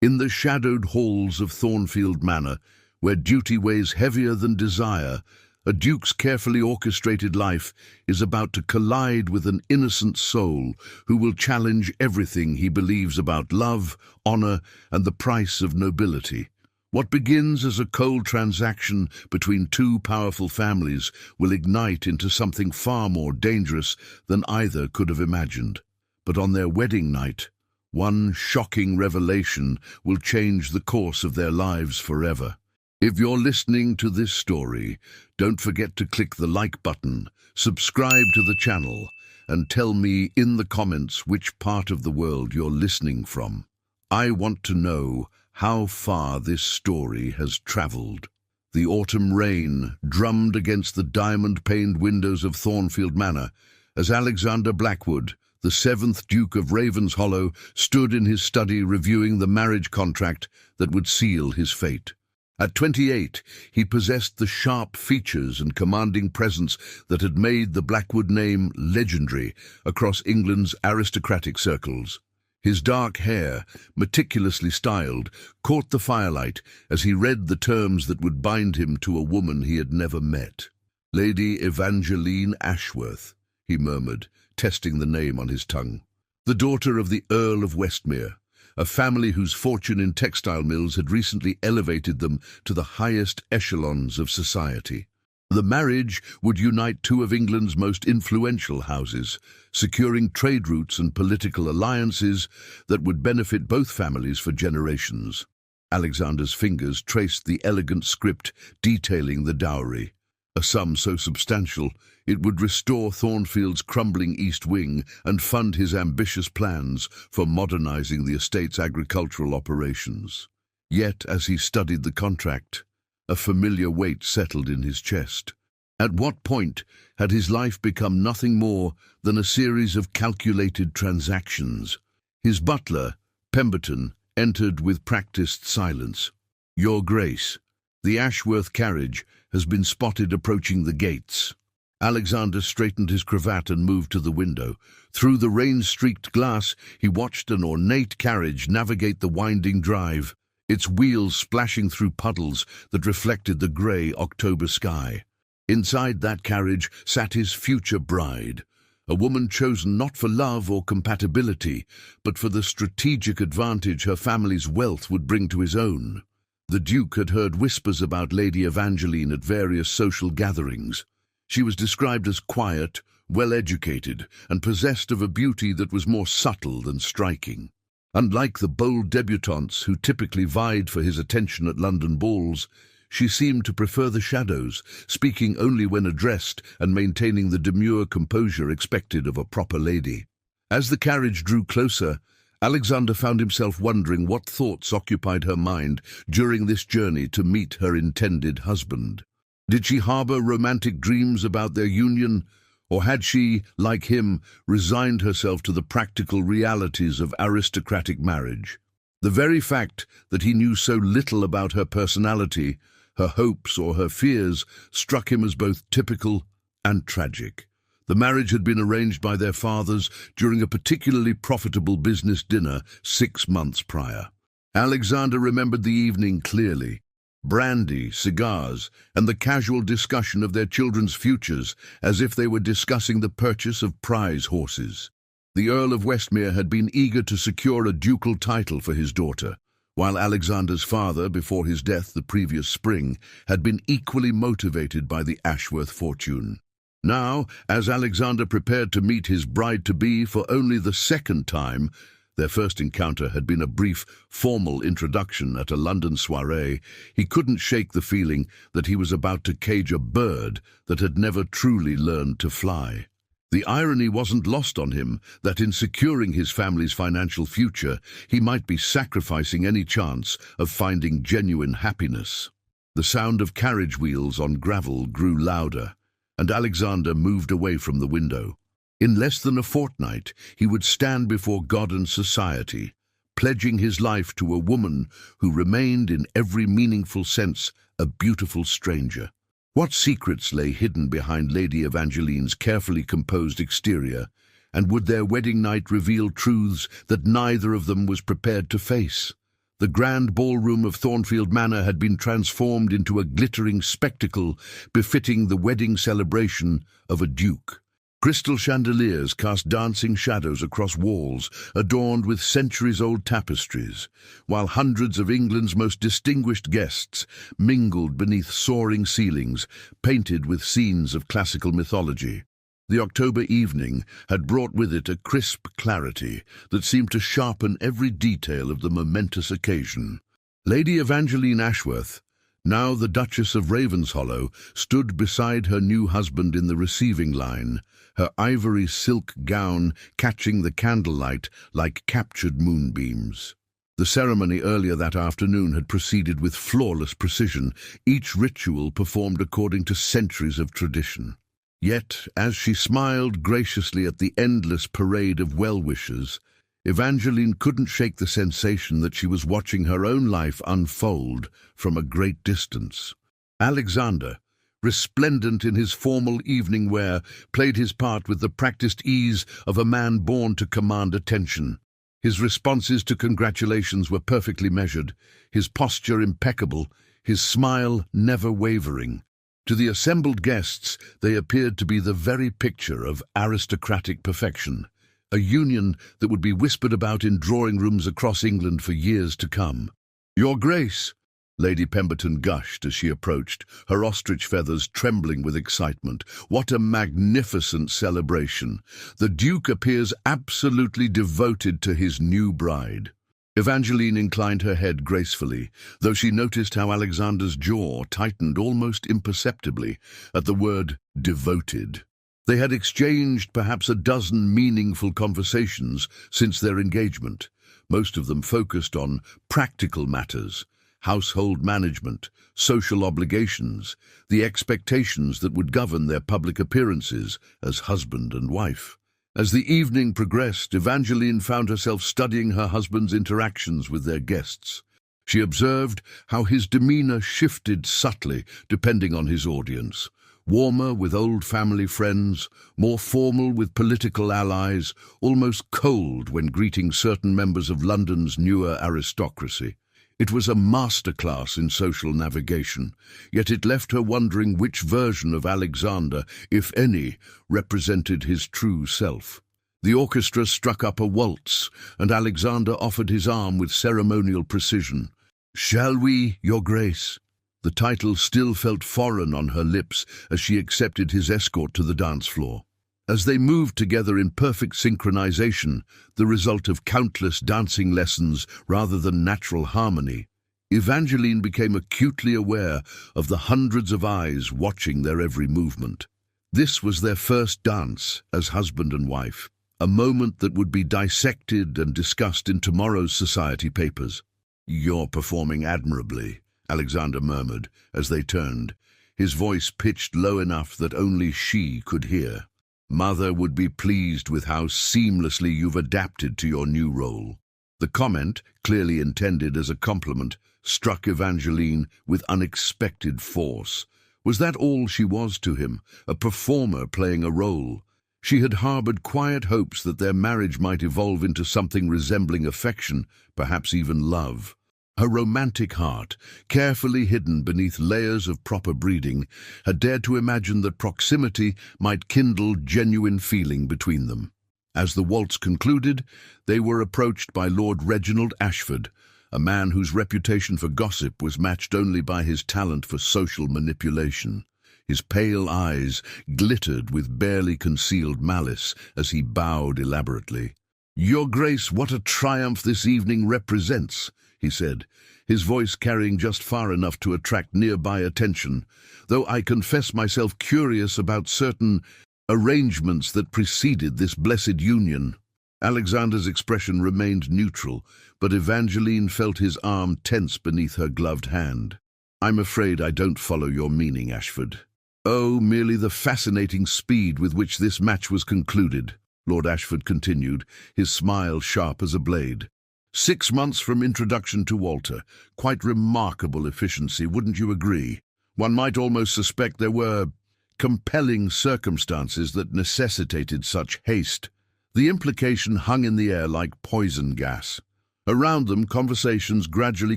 In the shadowed halls of Thornfield Manor, where duty weighs heavier than desire, a duke's carefully orchestrated life is about to collide with an innocent soul who will challenge everything he believes about love, honor, and the price of nobility. What begins as a cold transaction between two powerful families will ignite into something far more dangerous than either could have imagined. But on their wedding night, one shocking revelation will change the course of their lives forever. If you're listening to this story, don't forget to click the like button, subscribe to the channel, and tell me in the comments which part of the world you're listening from. I want to know how far this story has traveled. The autumn rain drummed against the diamond-paned windows of Thornfield Manor as Alexander Blackwood, the 7th Duke of Ravenshollow, stood in his study reviewing the marriage contract that would seal his fate. At 28, he possessed the sharp features and commanding presence that had made the Blackwood name legendary across England's aristocratic circles. His dark hair, meticulously styled, caught the firelight as he read the terms that would bind him to a woman he had never met. "Lady Evangeline Ashworth," he murmured, testing the name on his tongue. The daughter of the Earl of Westmere, a family whose fortune in textile mills had recently elevated them to the highest echelons of society. The marriage would unite two of England's most influential houses, securing trade routes and political alliances that would benefit both families for generations. Alexander's fingers traced the elegant script detailing the dowry, a sum so substantial it would restore Thornfield's crumbling East Wing and fund his ambitious plans for modernizing the estate's agricultural operations. Yet, as he studied the contract, a familiar weight settled in his chest. At what point had his life become nothing more than a series of calculated transactions? His butler, Pemberton, entered with practiced silence. "Your Grace, the Ashworth carriage has been spotted approaching the gates." Alexander straightened his cravat and moved to the window. Through the rain-streaked glass, he watched an ornate carriage navigate the winding drive, its wheels splashing through puddles that reflected the grey October sky. Inside that carriage sat his future bride, a woman chosen not for love or compatibility, but for the strategic advantage her family's wealth would bring to his own. The Duke had heard whispers about Lady Evangeline at various social gatherings. She was described as quiet, well-educated, and possessed of a beauty that was more subtle than striking. Unlike the bold debutantes who typically vied for his attention at London balls, she seemed to prefer the shadows, speaking only when addressed and maintaining the demure composure expected of a proper lady. As the carriage drew closer, Alexander found himself wondering what thoughts occupied her mind during this journey to meet her intended husband. Did she harbor romantic dreams about their union, or had she, like him, resigned herself to the practical realities of aristocratic marriage? The very fact that he knew so little about her personality, her hopes or her fears, struck him as both typical and tragic. The marriage had been arranged by their fathers during a particularly profitable business dinner 6 months prior. Alexander remembered the evening clearly. Brandy, cigars, and the casual discussion of their children's futures as if they were discussing the purchase of prize horses. The Earl of Westmere had been eager to secure a ducal title for his daughter, while Alexander's father, before his death the previous spring, had been equally motivated by the Ashworth fortune. Now, as Alexander prepared to meet his bride-to-be for only the second time, their first encounter had been a brief, formal introduction at a London soirée, he couldn't shake the feeling that he was about to cage a bird that had never truly learned to fly. The irony wasn't lost on him that in securing his family's financial future, he might be sacrificing any chance of finding genuine happiness. The sound of carriage wheels on gravel grew louder, and Alexander moved away from the window. In less than a fortnight, he would stand before God and society, pledging his life to a woman who remained in every meaningful sense a beautiful stranger. What secrets lay hidden behind Lady Evangeline's carefully composed exterior, and would their wedding night reveal truths that neither of them was prepared to face? The grand ballroom of Thornfield Manor had been transformed into a glittering spectacle befitting the wedding celebration of a duke. Crystal chandeliers cast dancing shadows across walls adorned with centuries-old tapestries, while hundreds of England's most distinguished guests mingled beneath soaring ceilings painted with scenes of classical mythology. The October evening had brought with it a crisp clarity that seemed to sharpen every detail of the momentous occasion. Lady Evangeline Ashworth, now the Duchess of Ravenshollow, stood beside her new husband in the receiving line, her ivory silk gown catching the candlelight like captured moonbeams. The ceremony earlier that afternoon had proceeded with flawless precision, each ritual performed according to centuries of tradition. Yet, as she smiled graciously at the endless parade of well-wishers, Evangeline couldn't shake the sensation that she was watching her own life unfold from a great distance. Alexander, resplendent in his formal evening wear, played his part with the practiced ease of a man born to command attention. His responses to congratulations were perfectly measured, his posture impeccable, his smile never wavering. To the assembled guests, they appeared to be the very picture of aristocratic perfection, a union that would be whispered about in drawing rooms across England for years to come. "Your Grace," Lady Pemberton gushed as she approached, her ostrich feathers trembling with excitement. "What a magnificent celebration! The Duke appears absolutely devoted to his new bride." Evangeline inclined her head gracefully, though she noticed how Alexander's jaw tightened almost imperceptibly at the word devoted. They had exchanged perhaps a dozen meaningful conversations since their engagement, most of them focused on practical matters, household management, social obligations, the expectations that would govern their public appearances as husband and wife. As the evening progressed, Evangeline found herself studying her husband's interactions with their guests. She observed how his demeanor shifted subtly depending on his audience. Warmer with old family friends, more formal with political allies, almost cold when greeting certain members of London's newer aristocracy. It was a masterclass in social navigation, yet it left her wondering which version of Alexander, if any, represented his true self. The orchestra struck up a waltz, and Alexander offered his arm with ceremonial precision. "Shall we, Your Grace?" The title still felt foreign on her lips as she accepted his escort to the dance floor. As they moved together in perfect synchronization, the result of countless dancing lessons rather than natural harmony, Evangeline became acutely aware of the hundreds of eyes watching their every movement. This was their first dance as husband and wife, a moment that would be dissected and discussed in tomorrow's society papers. "You're performing admirably," Alexander murmured as they turned, his voice pitched low enough that only she could hear. "Mother would be pleased with how seamlessly you've adapted to your new role." The comment, clearly intended as a compliment, struck Evangeline with unexpected force. Was that all she was to him, a performer playing a role? She had harbored quiet hopes that their marriage might evolve into something resembling affection, perhaps even love. Her romantic heart, carefully hidden beneath layers of proper breeding, had dared to imagine that proximity might kindle genuine feeling between them. As the waltz concluded, they were approached by Lord Reginald Ashford, a man whose reputation for gossip was matched only by his talent for social manipulation. His pale eyes glittered with barely concealed malice as he bowed elaborately. "Your Grace, what a triumph this evening represents," he said, his voice carrying just far enough to attract nearby attention, "though I confess myself curious about certain arrangements that preceded this blessed union." Alexander's expression remained neutral, but Evangeline felt his arm tense beneath her gloved hand. "I'm afraid I don't follow your meaning, Ashford." "Oh, merely the fascinating speed with which this match was concluded," Lord Ashford continued, his smile sharp as a blade. 6 months from introduction to Walter. Quite remarkable efficiency, wouldn't you agree? One might almost suspect there were compelling circumstances that necessitated such haste. The implication hung in the air like poison gas. Around them, conversations gradually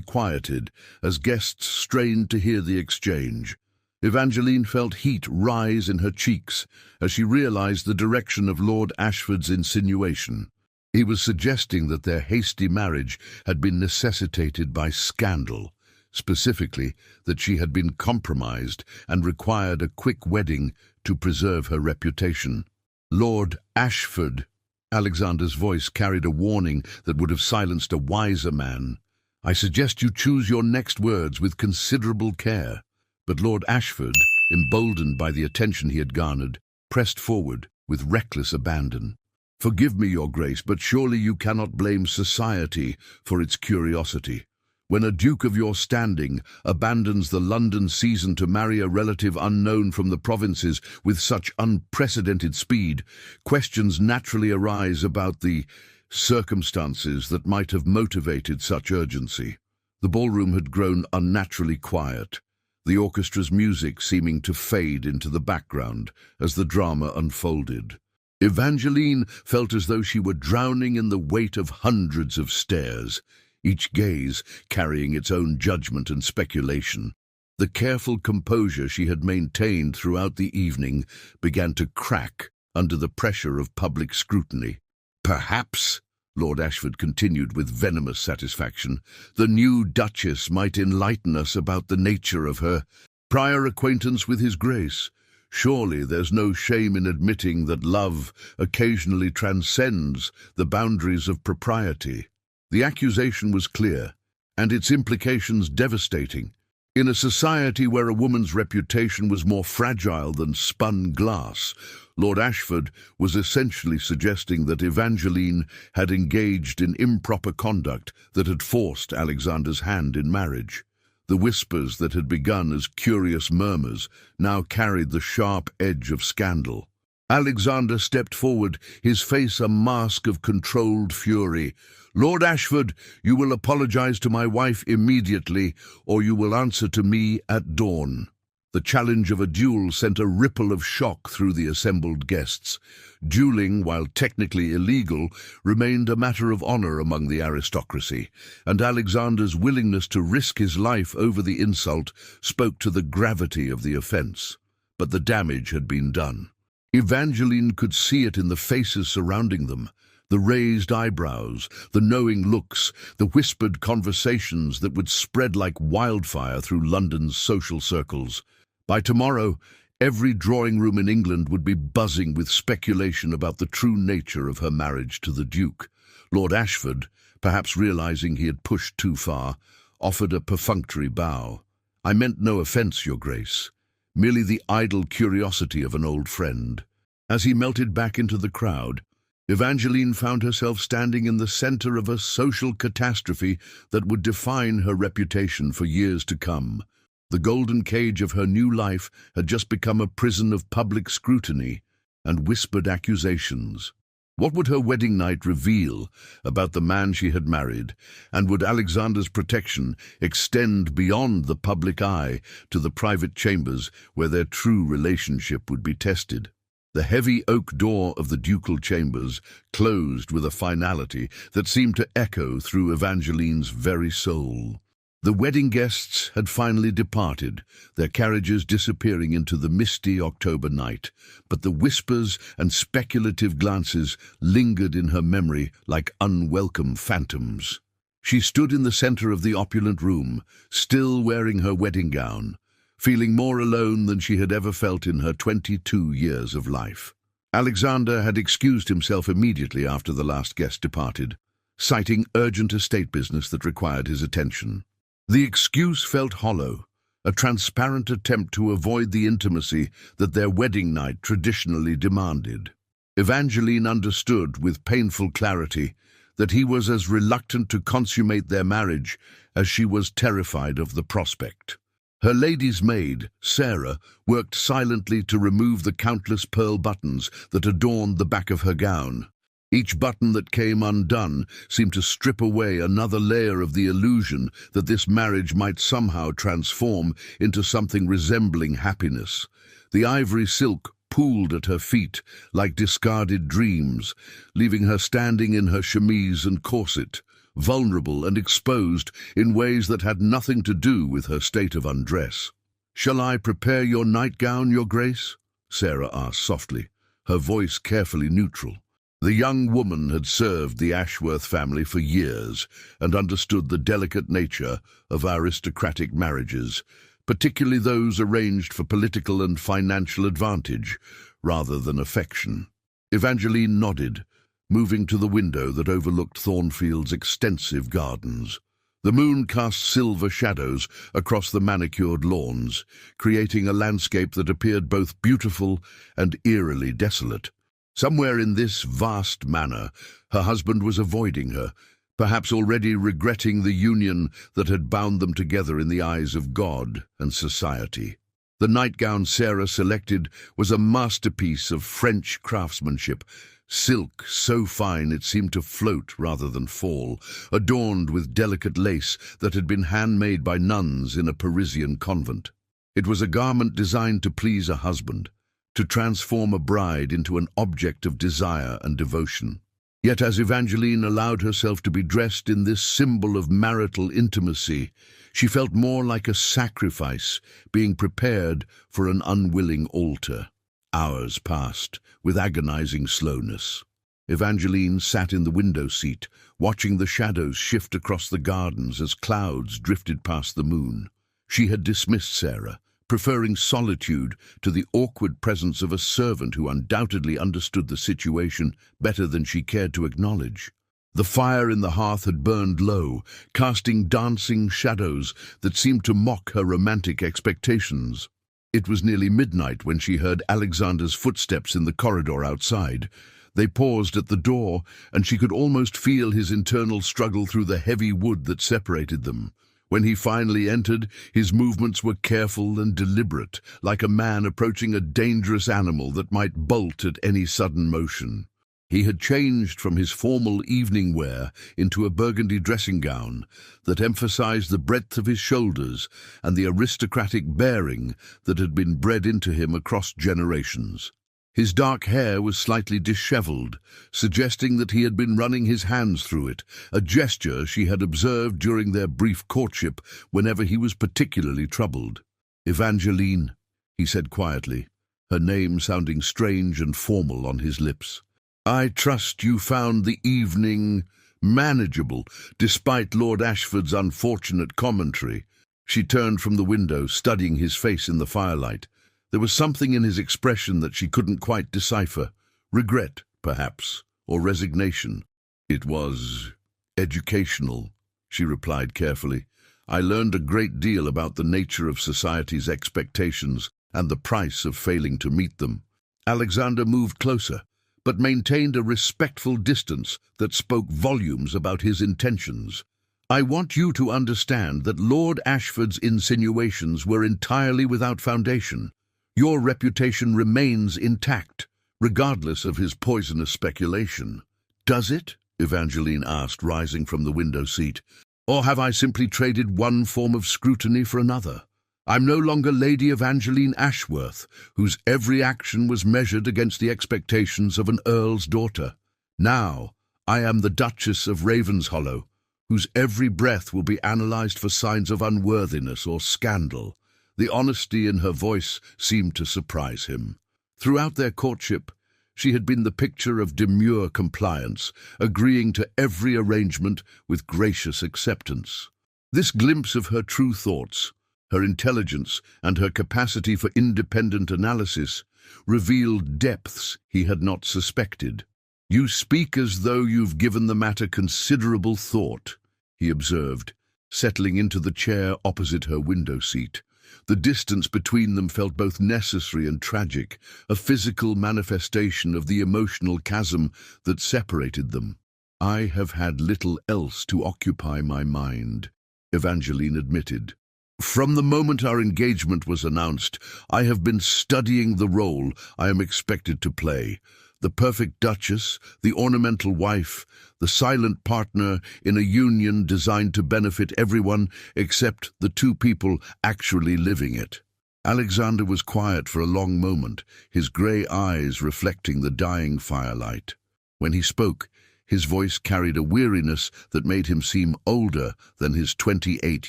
quieted as guests strained to hear the exchange. Evangeline felt heat rise in her cheeks as she realized the direction of Lord Ashford's insinuation. He was suggesting that their hasty marriage had been necessitated by scandal, specifically that she had been compromised and required a quick wedding to preserve her reputation. Lord Ashford. Alexander's voice carried a warning that would have silenced a wiser man. I suggest you choose your next words with considerable care. But Lord Ashford, emboldened by the attention he had garnered, pressed forward with reckless abandon. Forgive me, Your Grace, but surely you cannot blame society for its curiosity. When a duke of your standing abandons the London season to marry a relative unknown from the provinces with such unprecedented speed, questions naturally arise about the circumstances that might have motivated such urgency. The ballroom had grown unnaturally quiet, the orchestra's music seeming to fade into the background as the drama unfolded. Evangeline felt as though she were drowning in the weight of hundreds of stares, each gaze carrying its own judgment and speculation. The careful composure she had maintained throughout the evening began to crack under the pressure of public scrutiny. Perhaps, Lord Ashford continued with venomous satisfaction, the new Duchess might enlighten us about the nature of her prior acquaintance with His Grace. Surely there's no shame in admitting that love occasionally transcends the boundaries of propriety. The accusation was clear, and its implications devastating. In a society where a woman's reputation was more fragile than spun glass, Lord Ashford was essentially suggesting that Evangeline had engaged in improper conduct that had forced Alexander's hand in marriage. The whispers that had begun as curious murmurs now carried the sharp edge of scandal. Alexander stepped forward, his face a mask of controlled fury. Lord Ashford, you will apologize to my wife immediately, or you will answer to me at dawn. The challenge of a duel sent a ripple of shock through the assembled guests. Dueling, while technically illegal, remained a matter of honor among the aristocracy, and Alexander's willingness to risk his life over the insult spoke to the gravity of the offense. But the damage had been done. Evangeline could see it in the faces surrounding them. The raised eyebrows, the knowing looks, the whispered conversations that would spread like wildfire through London's social circles. By tomorrow, every drawing room in England would be buzzing with speculation about the true nature of her marriage to the Duke. Lord Ashford, perhaps realizing he had pushed too far, offered a perfunctory bow. I meant no offence, Your Grace, merely the idle curiosity of an old friend. As he melted back into the crowd, Evangeline found herself standing in the center of a social catastrophe that would define her reputation for years to come. The golden cage of her new life had just become a prison of public scrutiny and whispered accusations. What would her wedding night reveal about the man she had married, and would Alexander's protection extend beyond the public eye to the private chambers where their true relationship would be tested? The heavy oak door of the ducal chambers closed with a finality that seemed to echo through Evangeline's very soul. The wedding guests had finally departed, their carriages disappearing into the misty October night, but the whispers and speculative glances lingered in her memory like unwelcome phantoms. She stood in the center of the opulent room, still wearing her wedding gown, feeling more alone than she had ever felt in her 22 years of life. Alexander had excused himself immediately after the last guest departed, citing urgent estate business that required his attention. The excuse felt hollow, a transparent attempt to avoid the intimacy that their wedding night traditionally demanded. Evangeline understood with painful clarity that he was as reluctant to consummate their marriage as she was terrified of the prospect. Her lady's maid, Sarah, worked silently to remove the countless pearl buttons that adorned the back of her gown. Each button that came undone seemed to strip away another layer of the illusion that this marriage might somehow transform into something resembling happiness. The ivory silk pooled at her feet like discarded dreams, leaving her standing in her chemise and corset, vulnerable and exposed in ways that had nothing to do with her state of undress. "Shall I prepare your nightgown, Your Grace?" Sarah asked softly, her voice carefully neutral. The young woman had served the Ashworth family for years and understood the delicate nature of aristocratic marriages, particularly those arranged for political and financial advantage rather than affection. Evangeline nodded, moving to the window that overlooked Thornfield's extensive gardens. The moon cast silver shadows across the manicured lawns, creating a landscape that appeared both beautiful and eerily desolate. Somewhere in this vast manor, her husband was avoiding her, perhaps already regretting the union that had bound them together in the eyes of God and society. The nightgown Sarah selected was a masterpiece of French craftsmanship, silk so fine it seemed to float rather than fall, adorned with delicate lace that had been handmade by nuns in a Parisian convent. It was a garment designed to please a husband, to transform a bride into an object of desire and devotion. Yet as Evangeline allowed herself to be dressed in this symbol of marital intimacy, she felt more like a sacrifice being prepared for an unwilling altar. Hours passed, with agonizing slowness. Evangeline sat in the window seat, watching the shadows shift across the gardens as clouds drifted past the moon. She had dismissed Sarah, preferring solitude to the awkward presence of a servant who undoubtedly understood the situation better than she cared to acknowledge. The fire in the hearth had burned low, casting dancing shadows that seemed to mock her romantic expectations. It was nearly midnight when she heard Alexander's footsteps in the corridor outside. They paused at the door, and she could almost feel his internal struggle through the heavy wood that separated them. When he finally entered, his movements were careful and deliberate, like a man approaching a dangerous animal that might bolt at any sudden motion. He had changed from his formal evening wear into a burgundy dressing gown that emphasized the breadth of his shoulders and the aristocratic bearing that had been bred into him across generations. His dark hair was slightly disheveled, suggesting that he had been running his hands through it, a gesture she had observed during their brief courtship whenever he was particularly troubled. "Evangeline," he said quietly, her name sounding strange and formal on his lips. "I trust you found the evening manageable, despite Lord Ashford's unfortunate commentary." She turned from the window, studying his face in the firelight. There was something in his expression that she couldn't quite decipher. Regret, perhaps, or resignation. "It was educational," she replied carefully. "I learned a great deal about the nature of society's expectations and the price of failing to meet them." Alexander moved closer, but maintained a respectful distance that spoke volumes about his intentions. "I want you to understand that Lord Ashford's insinuations were entirely without foundation. Your reputation remains intact, regardless of his poisonous speculation." "Does it?" Evangeline asked, rising from the window seat. "Or have I simply traded one form of scrutiny for another? I'm no longer Lady Evangeline Ashworth, whose every action was measured against the expectations of an earl's daughter. Now, I am the Duchess of Ravenshollow, whose every breath will be analyzed for signs of unworthiness or scandal." The honesty in her voice seemed to surprise him. Throughout their courtship, she had been the picture of demure compliance, agreeing to every arrangement with gracious acceptance. This glimpse of her true thoughts, her intelligence, and her capacity for independent analysis revealed depths he had not suspected. "You speak as though you've given the matter considerable thought," he observed, settling into the chair opposite her window seat. The distance between them felt both necessary and tragic, a physical manifestation of the emotional chasm that separated them. "I have had little else to occupy my mind," Evangeline admitted. "From the moment our engagement was announced, I have been studying the role I am expected to play. The perfect duchess, the ornamental wife, the silent partner in a union designed to benefit everyone except the two people actually living it." Alexander was quiet for a long moment, his grey eyes reflecting the dying firelight. When he spoke, His voice carried a weariness that made him seem older than his 28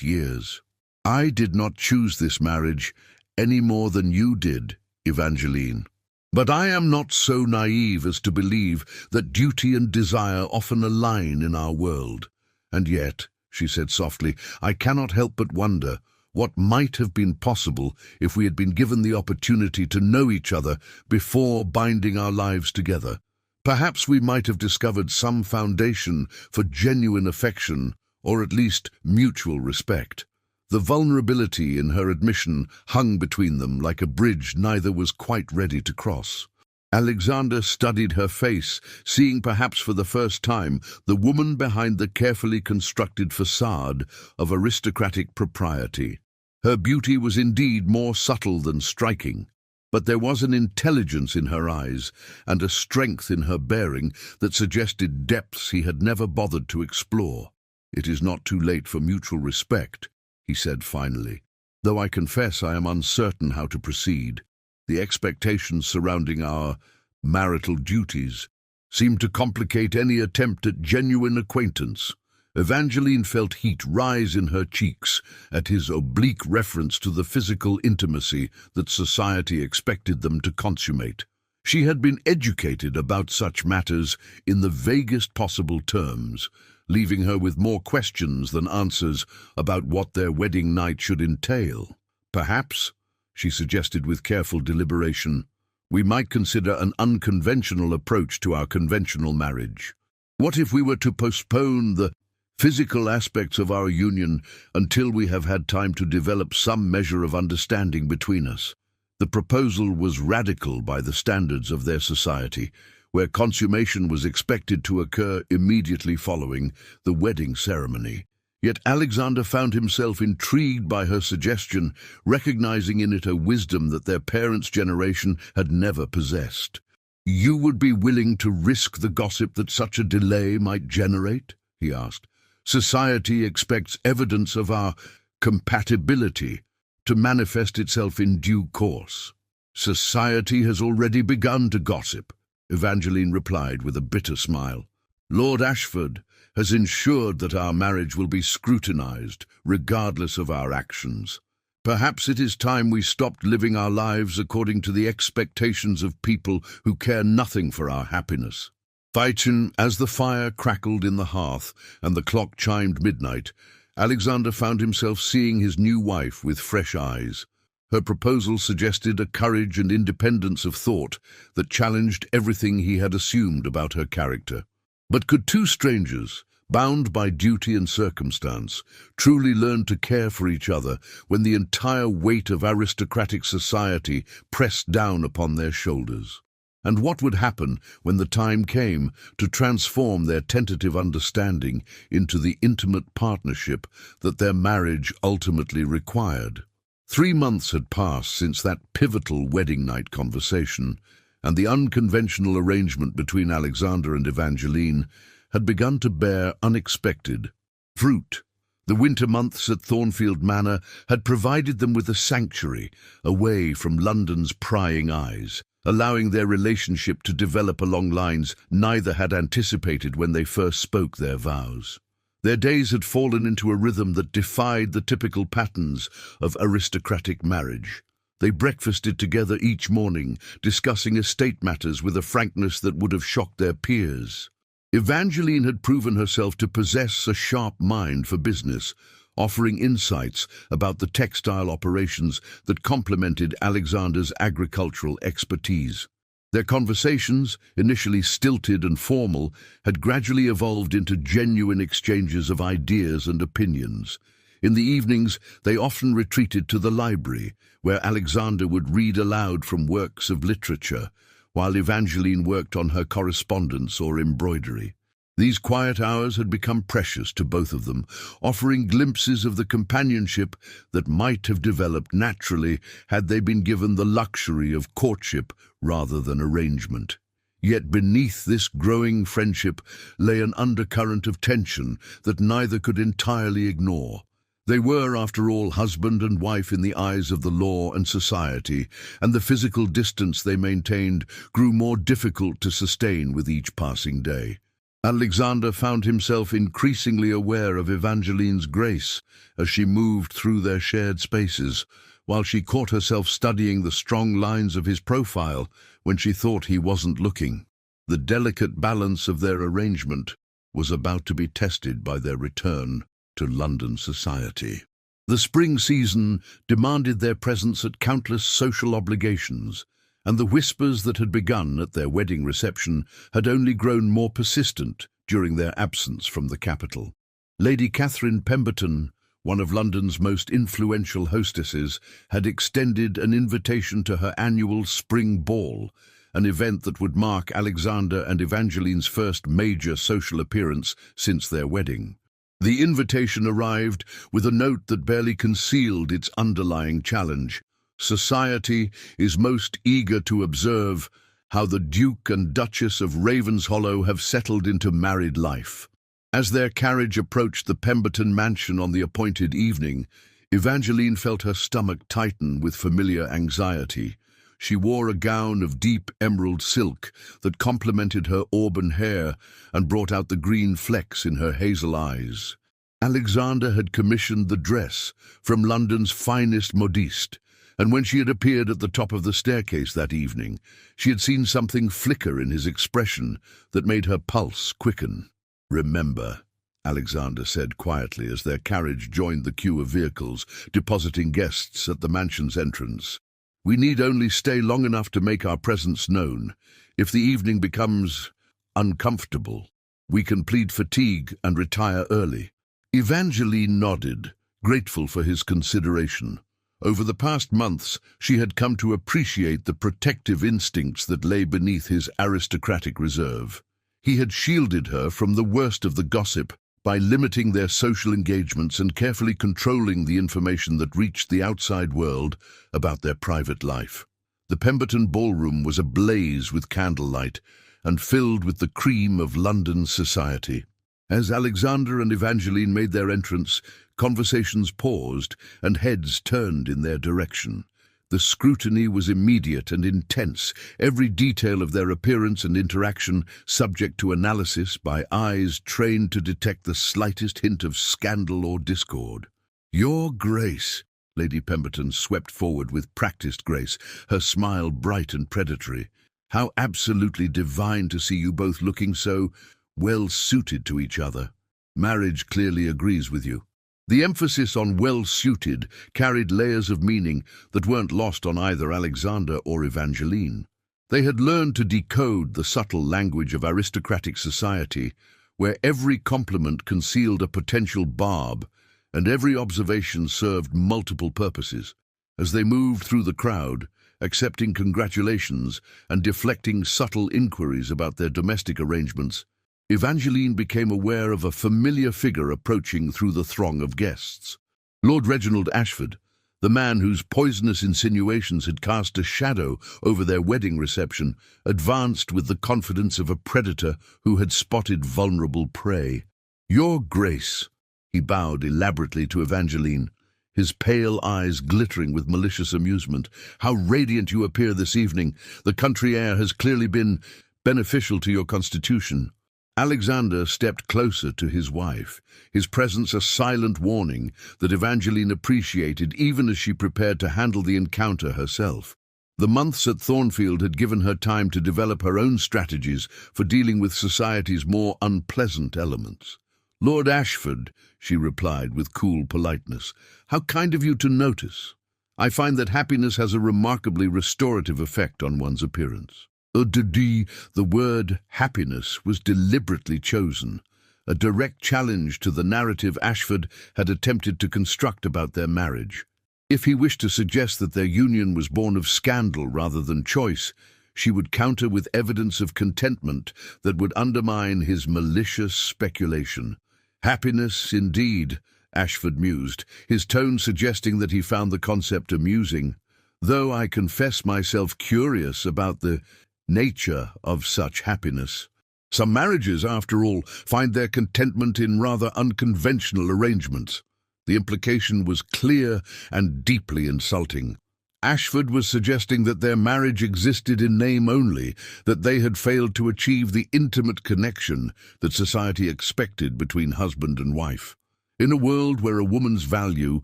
years. "I did not choose this marriage any more than you did, Evangeline. But I am not so naive as to believe that duty and desire often align in our world. And yet," she said softly, "I cannot help but wonder what might have been possible if we had been given the opportunity to know each other before binding our lives together. Perhaps we might have discovered some foundation for genuine affection, or at least mutual respect." The vulnerability in her admission hung between them like a bridge neither was quite ready to cross. Alexander studied her face, seeing perhaps for the first time the woman behind the carefully constructed facade of aristocratic propriety. Her beauty was indeed more subtle than striking, but there was an intelligence in her eyes and a strength in her bearing that suggested depths he had never bothered to explore. "It is not too late for mutual respect," he said finally, "though I confess I am uncertain how to proceed. The expectations surrounding our marital duties seem to complicate any attempt at genuine acquaintance." Evangeline felt heat rise in her cheeks at his oblique reference to the physical intimacy that society expected them to consummate. She had been educated about such matters in the vaguest possible terms, leaving her with more questions than answers about what their wedding night should entail. "Perhaps," she suggested with careful deliberation, "we might consider an unconventional approach to our conventional marriage. What if we were to postpone the physical aspects of our union until we have had time to develop some measure of understanding between us?" The proposal was radical by the standards of their society, where consummation was expected to occur immediately following the wedding ceremony. Yet Alexander found himself intrigued by her suggestion, recognizing in it a wisdom that their parents' generation had never possessed. "You would be willing to risk the gossip that such a delay might generate?" he asked. "Society expects evidence of our compatibility to manifest itself in due course." "Society has already begun to gossip," Evangeline replied with a bitter smile. "Lord Ashford has ensured that our marriage will be scrutinized, regardless of our actions. Perhaps it is time we stopped living our lives according to the expectations of people who care nothing for our happiness." As the fire crackled in the hearth and the clock chimed midnight, Alexander found himself seeing his new wife with fresh eyes. Her proposal suggested a courage and independence of thought that challenged everything he had assumed about her character. But could two strangers, bound by duty and circumstance, truly learn to care for each other when the entire weight of aristocratic society pressed down upon their shoulders? And what would happen when the time came to transform their tentative understanding into the intimate partnership that their marriage ultimately required? 3 months had passed since that pivotal wedding night conversation, and the unconventional arrangement between Alexander and Evangeline had begun to bear unexpected fruit. The winter months at Thornfield Manor had provided them with a sanctuary away from London's prying eyes, allowing their relationship to develop along lines neither had anticipated when they first spoke their vows. Their days had fallen into a rhythm that defied the typical patterns of aristocratic marriage. They breakfasted together each morning, discussing estate matters with a frankness that would have shocked their peers. Evangeline had proven herself to possess a sharp mind for business, offering insights about the textile operations that complemented Alexander's agricultural expertise. Their conversations, initially stilted and formal, had gradually evolved into genuine exchanges of ideas and opinions. In the evenings, they often retreated to the library, where Alexander would read aloud from works of literature, while Evangeline worked on her correspondence or embroidery. These quiet hours had become precious to both of them, offering glimpses of the companionship that might have developed naturally had they been given the luxury of courtship rather than arrangement. Yet beneath this growing friendship lay an undercurrent of tension that neither could entirely ignore. They were, after all, husband and wife in the eyes of the law and society, and the physical distance they maintained grew more difficult to sustain with each passing day. Alexander found himself increasingly aware of Evangeline's grace as she moved through their shared spaces, while she caught herself studying the strong lines of his profile when she thought he wasn't looking. The delicate balance of their arrangement was about to be tested by their return to London society. The spring season demanded their presence at countless social obligations, and the whispers that had begun at their wedding reception had only grown more persistent during their absence from the capital. Lady Catherine Pemberton, one of London's most influential hostesses, had extended an invitation to her annual spring ball, an event that would mark Alexander and Evangeline's first major social appearance since their wedding. The invitation arrived with a note that barely concealed its underlying challenge. Society is most eager to observe how the Duke and Duchess of Ravenshollow have settled into married life. As their carriage approached the Pemberton mansion on the appointed evening, Evangeline felt her stomach tighten with familiar anxiety. She wore a gown of deep emerald silk that complemented her auburn hair and brought out the green flecks in her hazel eyes. Alexander had commissioned the dress from London's finest modiste, and when she had appeared at the top of the staircase that evening, she had seen something flicker in his expression that made her pulse quicken. "Remember," Alexander said quietly as their carriage joined the queue of vehicles depositing guests at the mansion's entrance, "we need only stay long enough to make our presence known. If the evening becomes uncomfortable, we can plead fatigue and retire early." Evangeline nodded, grateful for his consideration. Over the past months, she had come to appreciate the protective instincts that lay beneath his aristocratic reserve. He had shielded her from the worst of the gossip by limiting their social engagements and carefully controlling the information that reached the outside world about their private life. The Pemberton ballroom was ablaze with candlelight and filled with the cream of London society. As Alexander and Evangeline made their entrance, conversations paused and heads turned in their direction. The scrutiny was immediate and intense, every detail of their appearance and interaction subject to analysis by eyes trained to detect the slightest hint of scandal or discord. "Your Grace," Lady Pemberton swept forward with practiced grace, her smile bright and predatory. "How absolutely divine to see you both looking so well-suited to each other. Marriage clearly agrees with you." The emphasis on well-suited carried layers of meaning that weren't lost on either Alexander or Evangeline. They had learned to decode the subtle language of aristocratic society, where every compliment concealed a potential barb and every observation served multiple purposes. As they moved through the crowd, accepting congratulations and deflecting subtle inquiries about their domestic arrangements, Evangeline became aware of a familiar figure approaching through the throng of guests. Lord Reginald Ashford, the man whose poisonous insinuations had cast a shadow over their wedding reception, advanced with the confidence of a predator who had spotted vulnerable prey. "Your Grace," he bowed elaborately to Evangeline, his pale eyes glittering with malicious amusement. "How radiant you appear this evening. The country air has clearly been beneficial to your constitution." Alexander stepped closer to his wife, his presence a silent warning that Evangeline appreciated even as she prepared to handle the encounter herself. The months at Thornfield had given her time to develop her own strategies for dealing with society's more unpleasant elements. "Lord Ashford," she replied with cool politeness, "how kind of you to notice. I find that happiness has a remarkably restorative effect on one's appearance." The word happiness was deliberately chosen, a direct challenge to the narrative Ashford had attempted to construct about their marriage. If he wished to suggest that their union was born of scandal rather than choice, she would counter with evidence of contentment that would undermine his malicious speculation. "Happiness, indeed," Ashford mused, his tone suggesting that he found the concept amusing, "though I confess myself curious about the nature of such happiness. Some marriages, after all, find their contentment in rather unconventional arrangements." The implication was clear and deeply insulting. Ashford was suggesting that their marriage existed in name only, that they had failed to achieve the intimate connection that society expected between husband and wife. In a world where a woman's value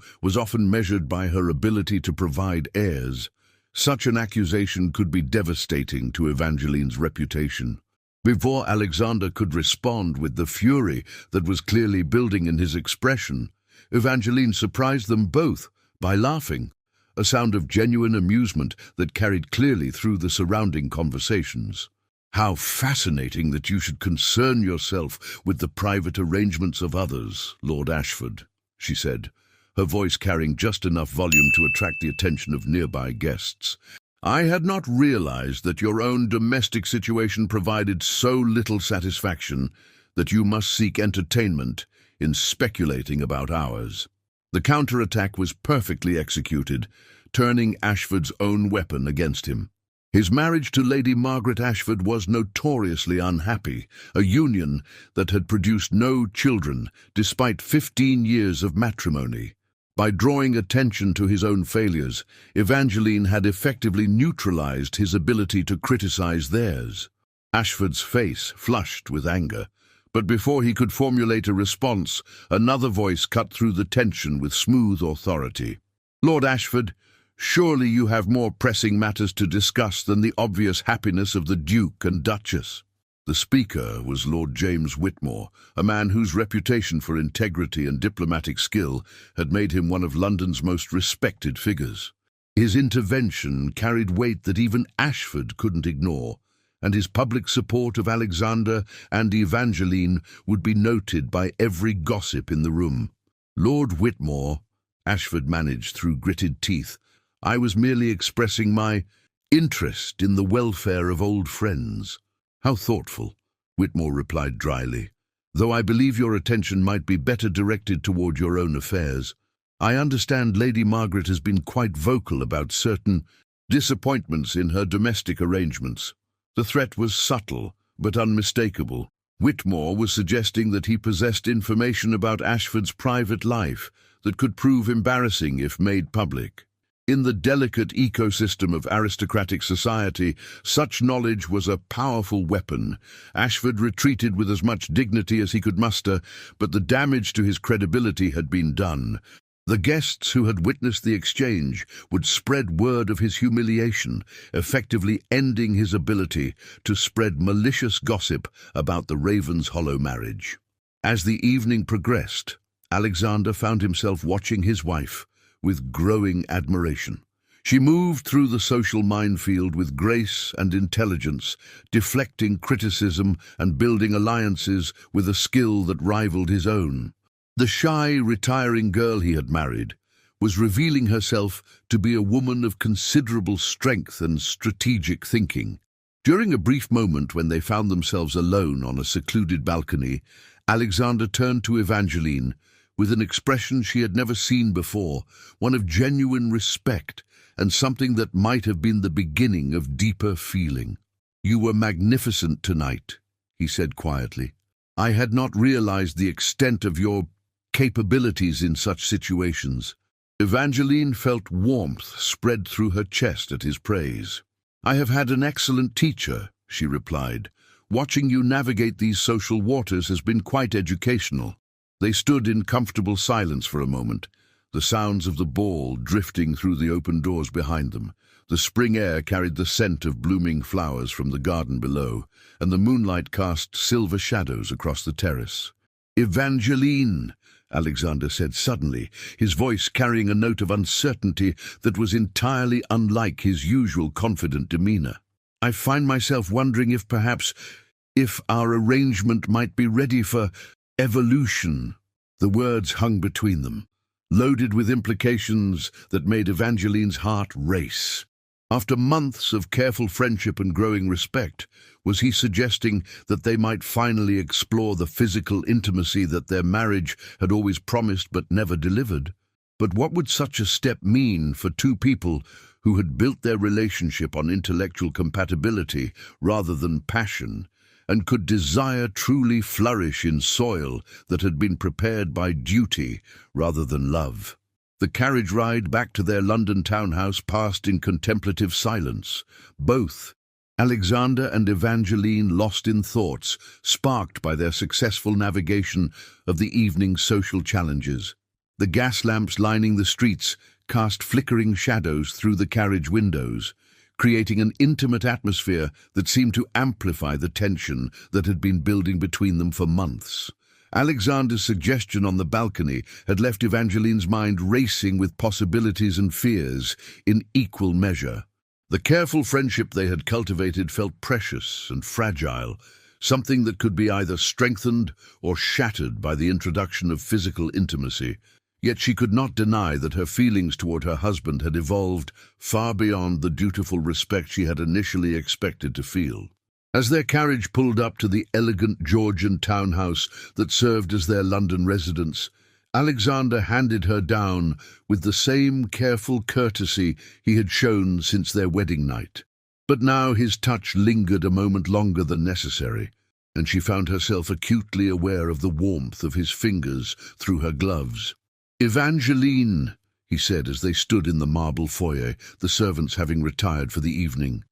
was often measured by her ability to provide heirs, such an accusation could be devastating to Evangeline's reputation. Before Alexander could respond with the fury that was clearly building in his expression, Evangeline surprised them both by laughing, a sound of genuine amusement that carried clearly through the surrounding conversations. "How fascinating that you should concern yourself with the private arrangements of others, Lord Ashford," she said, her voice carrying just enough volume to attract the attention of nearby guests. "I had not realized that your own domestic situation provided so little satisfaction that you must seek entertainment in speculating about ours." The counterattack was perfectly executed, turning Ashford's own weapon against him. His marriage to Lady Margaret Ashford was notoriously unhappy, a union that had produced no children despite 15 years of matrimony. By drawing attention to his own failures, Evangeline had effectively neutralized his ability to criticize theirs. Ashford's face flushed with anger, but before he could formulate a response, another voice cut through the tension with smooth authority. "Lord Ashford, surely you have more pressing matters to discuss than the obvious happiness of the Duke and Duchess." The speaker was Lord James Whitmore, a man whose reputation for integrity and diplomatic skill had made him one of London's most respected figures. His intervention carried weight that even Ashford couldn't ignore, and his public support of Alexander and Evangeline would be noted by every gossip in the room. "Lord Whitmore," Ashford managed through gritted teeth, "I was merely expressing my interest in the welfare of old friends." "How thoughtful," Whitmore replied dryly, "though I believe your attention might be better directed toward your own affairs. I understand Lady Margaret has been quite vocal about certain disappointments in her domestic arrangements." The threat was subtle, but unmistakable. Whitmore was suggesting that he possessed information about Ashford's private life that could prove embarrassing if made public. In the delicate ecosystem of aristocratic society, such knowledge was a powerful weapon. Ashford retreated with as much dignity as he could muster, but the damage to his credibility had been done. The guests who had witnessed the exchange would spread word of his humiliation, effectively ending his ability to spread malicious gossip about the Ravenshollow marriage. As the evening progressed, Alexander found himself watching his wife with growing admiration. She moved through the social minefield with grace and intelligence, deflecting criticism and building alliances with a skill that rivaled his own. The shy, retiring girl he had married was revealing herself to be a woman of considerable strength and strategic thinking. During a brief moment when they found themselves alone on a secluded balcony, Alexander turned to Evangeline with an expression she had never seen before, one of genuine respect and something that might have been the beginning of deeper feeling. "You were magnificent tonight," he said quietly. "I had not realized the extent of your capabilities in such situations." Evangeline felt warmth spread through her chest at his praise. "I have had an excellent teacher," she replied. "Watching you navigate these social waters has been quite educational." They stood in comfortable silence for a moment, the sounds of the ball drifting through the open doors behind them. The spring air carried the scent of blooming flowers from the garden below, and the moonlight cast silver shadows across the terrace. "Evangeline," Alexander said suddenly, his voice carrying a note of uncertainty that was entirely unlike his usual confident demeanor. "I find myself wondering if our arrangement might be ready for evolution." The words hung between them, loaded with implications that made Evangeline's heart race. After months of careful friendship and growing respect, was he suggesting that they might finally explore the physical intimacy that their marriage had always promised but never delivered? But what would such a step mean for two people who had built their relationship on intellectual compatibility rather than passion, and could desire truly flourish in soil that had been prepared by duty rather than love? The carriage ride back to their London townhouse passed in contemplative silence. Both, Alexander and Evangeline, lost in thoughts, sparked by their successful navigation of the evening's social challenges. The gas lamps lining the streets cast flickering shadows through the carriage windows, creating an intimate atmosphere that seemed to amplify the tension that had been building between them for months. Alexander's suggestion on the balcony had left Evangeline's mind racing with possibilities and fears in equal measure. The careful friendship they had cultivated felt precious and fragile, something that could be either strengthened or shattered by the introduction of physical intimacy. Yet she could not deny that her feelings toward her husband had evolved far beyond the dutiful respect she had initially expected to feel. As their carriage pulled up to the elegant Georgian townhouse that served as their London residence, Alexander handed her down with the same careful courtesy he had shown since their wedding night. But now his touch lingered a moment longer than necessary, and she found herself acutely aware of the warmth of his fingers through her gloves. "Evangeline," he said as they stood in the marble foyer, the servants having retired for the evening.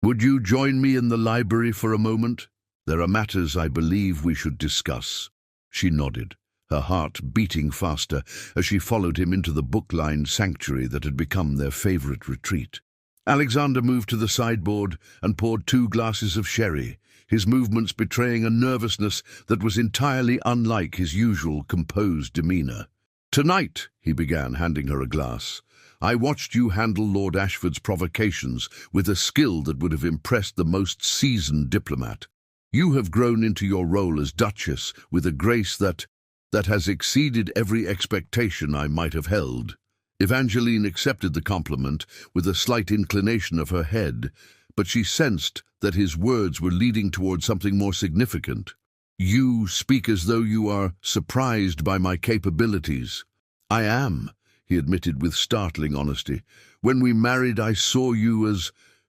Would you join me in the library for a moment? There are matters I believe we should discuss." She nodded, her heart beating faster as she followed him into the book-lined sanctuary that had become their favorite retreat. Alexander moved to the sideboard and poured 2 glasses of sherry, his movements betraying a nervousness that was entirely unlike his usual composed demeanor. "Tonight," he began, handing her a glass, "I watched you handle Lord Ashford's provocations with a skill that would have impressed the most seasoned diplomat. You have grown into your role as Duchess with a grace that has exceeded every expectation I might have held." Evangeline accepted the compliment with a slight inclination of her head, but she sensed that his words were leading toward something more significant. "You speak as though you are surprised by my capabilities." "I am," he admitted with startling honesty. "When we married, I saw you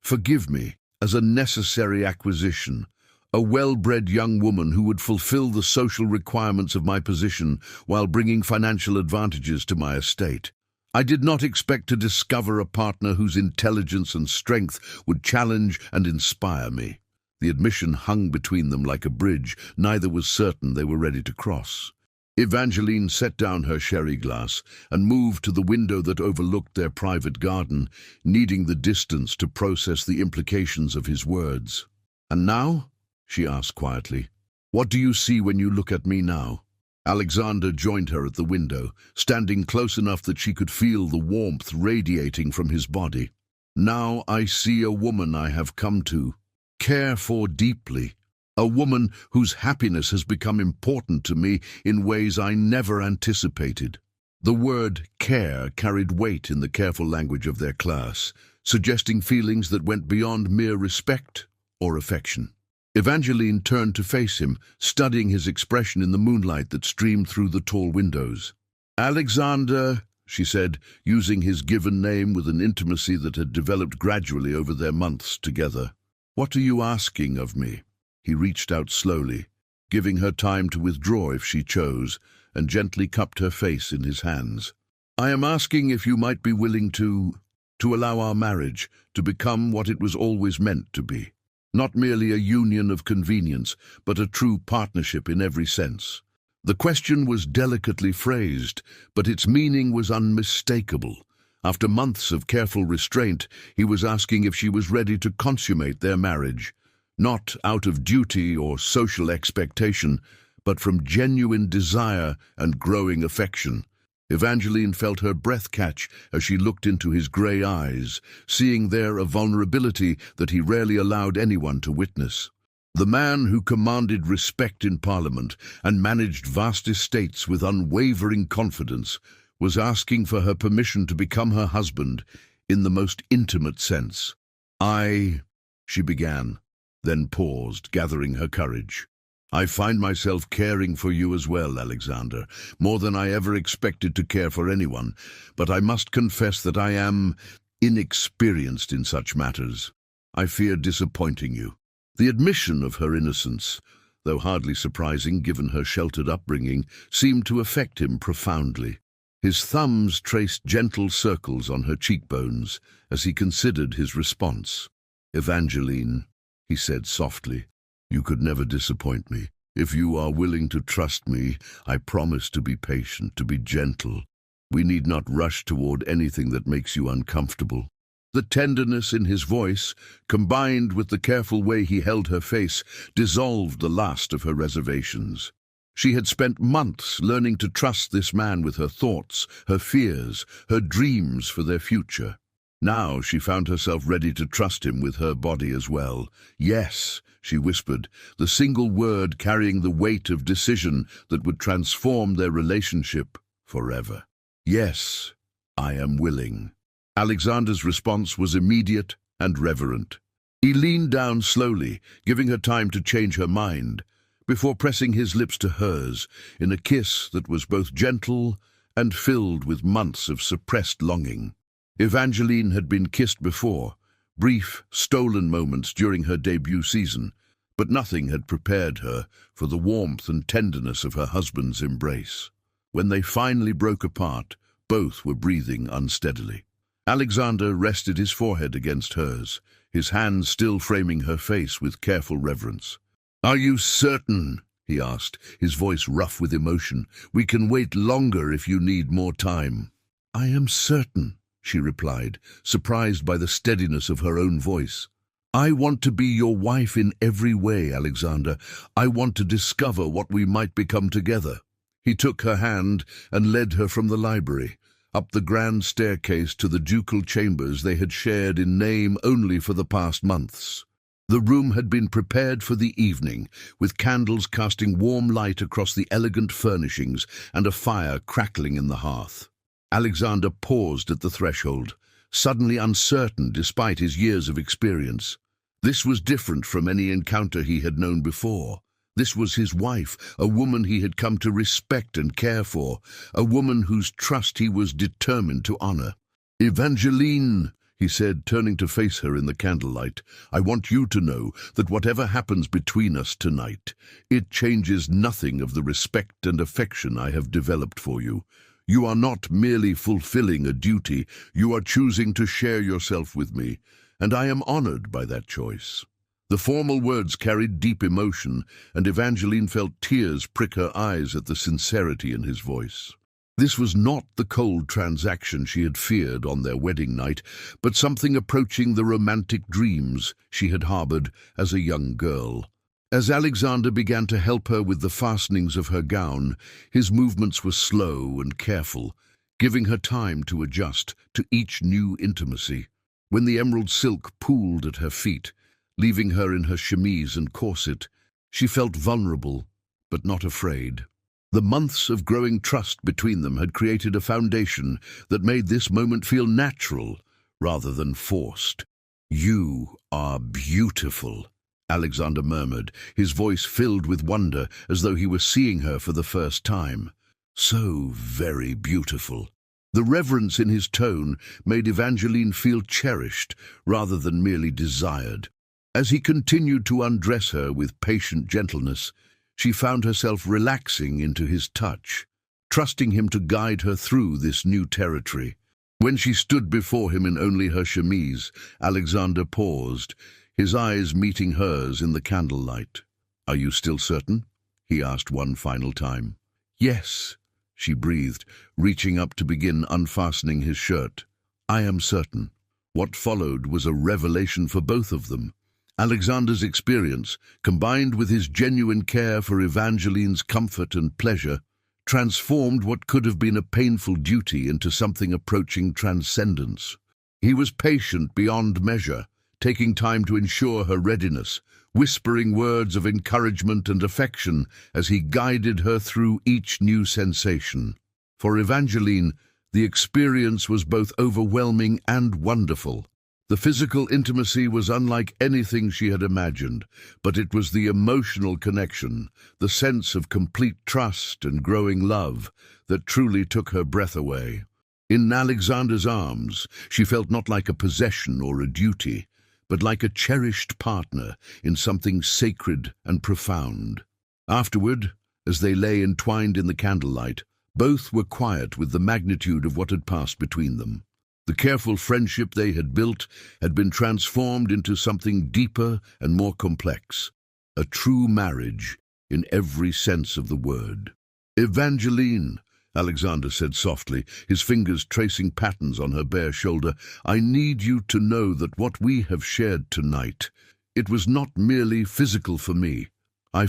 forgive me, as a necessary acquisition, a well-bred young woman who would fulfill the social requirements of my position while bringing financial advantages to my estate. I did not expect to discover a partner whose intelligence and strength would challenge and inspire me." The admission hung between them like a bridge neither was certain they were ready to cross. Evangeline set down her sherry glass and moved to the window that overlooked their private garden, needing the distance to process the implications of his words. "And now?" she asked quietly. "What do you see when you look at me now?" Alexander joined her at the window, standing close enough that she could feel the warmth radiating from his body. "Now I see a woman I have come to care for deeply, a woman whose happiness has become important to me in ways I never anticipated." The word care carried weight in the careful language of their class, suggesting feelings that went beyond mere respect or affection. Evangeline turned to face him, studying his expression in the moonlight that streamed through the tall windows. "Alexander," she said, using his given name with an intimacy that had developed gradually over their months together. "What are you asking of me?" He reached out slowly, giving her time to withdraw if she chose, and gently cupped her face in his hands. "I am asking if you might be willing to allow our marriage to become what it was always meant to be. Not merely a union of convenience, but a true partnership in every sense." The question was delicately phrased, but its meaning was unmistakable. After months of careful restraint, he was asking if she was ready to consummate their marriage, not out of duty or social expectation, but from genuine desire and growing affection. Evangeline felt her breath catch as she looked into his grey eyes, seeing there a vulnerability that he rarely allowed anyone to witness. The man who commanded respect in Parliament and managed vast estates with unwavering confidence was asking for her permission to become her husband in the most intimate sense. She began, then paused, gathering her courage. "I find myself caring for you as well, Alexander, more than I ever expected to care for anyone, but I must confess that I am inexperienced in such matters. I fear disappointing you." The admission of her innocence, though hardly surprising given her sheltered upbringing, seemed to affect him profoundly. His thumbs traced gentle circles on her cheekbones as he considered his response. "Evangeline," he said softly, "you could never disappoint me. If you are willing to trust me, I promise to be patient, to be gentle. We need not rush toward anything that makes you uncomfortable." The tenderness in his voice, combined with the careful way he held her face, dissolved the last of her reservations. She had spent months learning to trust this man with her thoughts, her fears, her dreams for their future. Now she found herself ready to trust him with her body as well. "Yes," she whispered, the single word carrying the weight of decision that would transform their relationship forever. "Yes, I am willing." Alexander's response was immediate and reverent. He leaned down slowly, giving her time to change her mind, before pressing his lips to hers in a kiss that was both gentle and filled with months of suppressed longing. Evangeline had been kissed before, brief, stolen moments during her debut season, but nothing had prepared her for the warmth and tenderness of her husband's embrace. When they finally broke apart, both were breathing unsteadily. Alexander rested his forehead against hers, his hands still framing her face with careful reverence. "Are you certain?" he asked, his voice rough with emotion. "We can wait longer if you need more time." "I am certain," she replied, surprised by the steadiness of her own voice. "I want to be your wife in every way, Alexander. I want to discover what we might become together." He took her hand and led her from the library, up the grand staircase to the ducal chambers they had shared in name only for the past months. The room had been prepared for the evening, with candles casting warm light across the elegant furnishings and a fire crackling in the hearth. Alexander paused at the threshold, suddenly uncertain despite his years of experience. This was different from any encounter he had known before. This was his wife, a woman he had come to respect and care for, a woman whose trust he was determined to honor. "Evangeline," he said, turning to face her in the candlelight, "I want you to know that whatever happens between us tonight, it changes nothing of the respect and affection I have developed for you. You are not merely fulfilling a duty, you are choosing to share yourself with me, and I am honored by that choice." The formal words carried deep emotion, and Evangeline felt tears prick her eyes at the sincerity in his voice. This was not the cold transaction she had feared on their wedding night, but something approaching the romantic dreams she had harbored as a young girl. As Alexander began to help her with the fastenings of her gown, his movements were slow and careful, giving her time to adjust to each new intimacy. When the emerald silk pooled at her feet, leaving her in her chemise and corset, she felt vulnerable, but not afraid. The months of growing trust between them had created a foundation that made this moment feel natural rather than forced. "You are beautiful," Alexander murmured, his voice filled with wonder as though he were seeing her for the first time. "So very beautiful." The reverence in his tone made Evangeline feel cherished rather than merely desired. As he continued to undress her with patient gentleness, she found herself relaxing into his touch, trusting him to guide her through this new territory. When she stood before him in only her chemise, Alexander paused, his eyes meeting hers in the candlelight. "Are you still certain?" he asked one final time. "Yes," she breathed, reaching up to begin unfastening his shirt. "I am certain." What followed was a revelation for both of them. Alexander's experience, combined with his genuine care for Evangeline's comfort and pleasure, transformed what could have been a painful duty into something approaching transcendence. He was patient beyond measure, taking time to ensure her readiness, whispering words of encouragement and affection as he guided her through each new sensation. For Evangeline, the experience was both overwhelming and wonderful. The physical intimacy was unlike anything she had imagined, but it was the emotional connection, the sense of complete trust and growing love, that truly took her breath away. In Alexander's arms, she felt not like a possession or a duty, but like a cherished partner in something sacred and profound. Afterward, as they lay entwined in the candlelight, Both were quiet with the magnitude of what had passed between them. The careful friendship they had built had been transformed into something deeper and more complex, a true marriage in every sense of the word. "Evangeline," Alexander said softly, his fingers tracing patterns on her bare shoulder, "I need you to know that what we have shared tonight, it was not merely physical for me. I